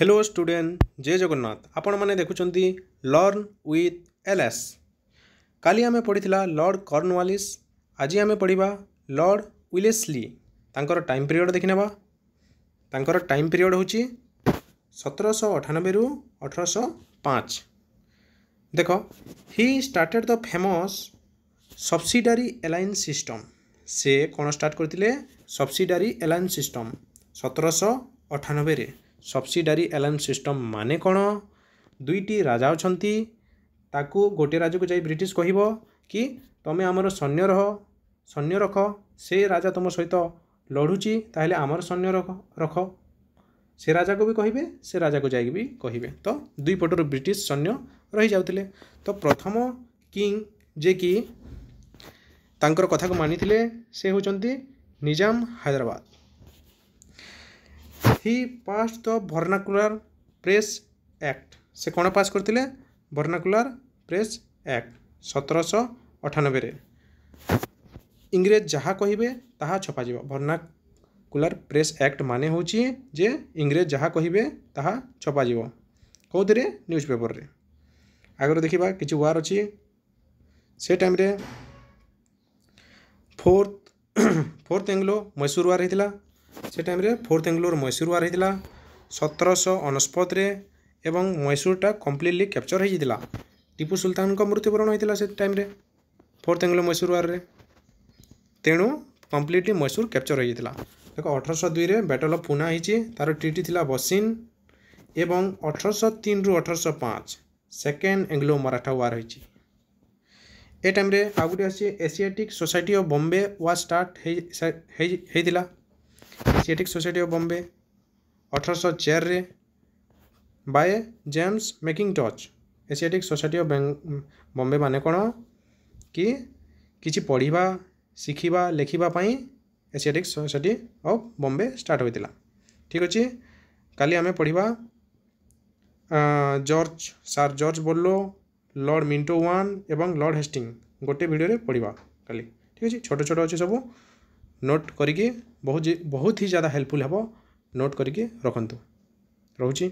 Hello student जय जगन्नाथ आपण मैंने देखुंती लर्न विथ एलएस। काली आमे पढ़ीला लॉर्ड कॉर्नवालिस। आज आमे पढ़ा लॉर्ड विलेस्ली। तांकर टाइम पीरियड देखनेबा। तांकर टाइम पीरियड होची 1798 रु 1805। देखो he started the famous subsidiary alliance system. से कौन स्टार्ट करते सब्सिडारी अलायंस सिस्टम 1798 रे। सब्सिडारी अलायंस सिस्टम माने कौन दुईटी राजा अछंती ताकू गोटे राजा को जाई ब्रिटिश कहबो कि तमे आमर सैन्य रख से राजा तुम सहित लड़ुची ताहले आमर सैन्य रख से राजा को भी कहिबे से राजा को जाई भी कहिबे। तो दुई पटर ब्रिटिश सैन्य रही जाउतिले। तो प्रथम किंग जे कि तांकर कथा को मानिथिले से होचंती निजाम हैदराबाद। ही पास द वर्नाकुलर प्रेस एक्ट। से कौन पास करते वर्नाकुलर प्रेस एक्ट 1798 रे। इंग्रेज जहाँ कहिबे ताहा छपा जीव। वर्नाकुलर प्रेस एक्ट माने होची जे इंग्रेज जहाँ कहिबे ताहा छपा जीव। कौथिरे न्यूज पेपर रे। आगर देखिबा किछि वार अछि। से टाइम रे फोर्थ एंग्लो मैसूर वार हेतिला। से टाइम रे फोर्थ एंग्लोर मैसूर वार हेतिला 1769 रे एवं मैसूरटा कम्प्लीटली कैप्चर हो जाता। टीपू सुल्तान को मृत्युवरण होता से टाइम रे फोर्थ एंग्लो मैसूर वार रे। तेणु कम्प्लीटली मैसूर कैप्चर हो जाता। देखो 1802 रे बैटल ऑफ पूना होती। तार ट्रिटी थिला बसिन एवं 1803 रु 1805 सेकेंड एंग्लो मराठा वार होती। ए टाइम रे आउ गोटे आसी Asiatic Society of Bombay was start होता। एशियाटिक सोसाइटी ऑफ बॉम्बे 1804 रे by James Mackintosh. Asiatic Society of Bombay माने कौन कि किछि पढ़िबा शिखिबा लेखिबा पाई Asiatic Society of Bombay start होइतिला। ठीक अछि। काली आमे पढ़िबा sir George Barlow, Lord Minto one एवं लॉर्ड हेस्टिंग गोटे वीडियो रे पढ़िबा काली। ठीक अछि। छोट छोट अछि सब नोट करिके बहुत ही ज़्यादा हेल्पफुल हेबो। नोट करिके रखंतु। रहूची।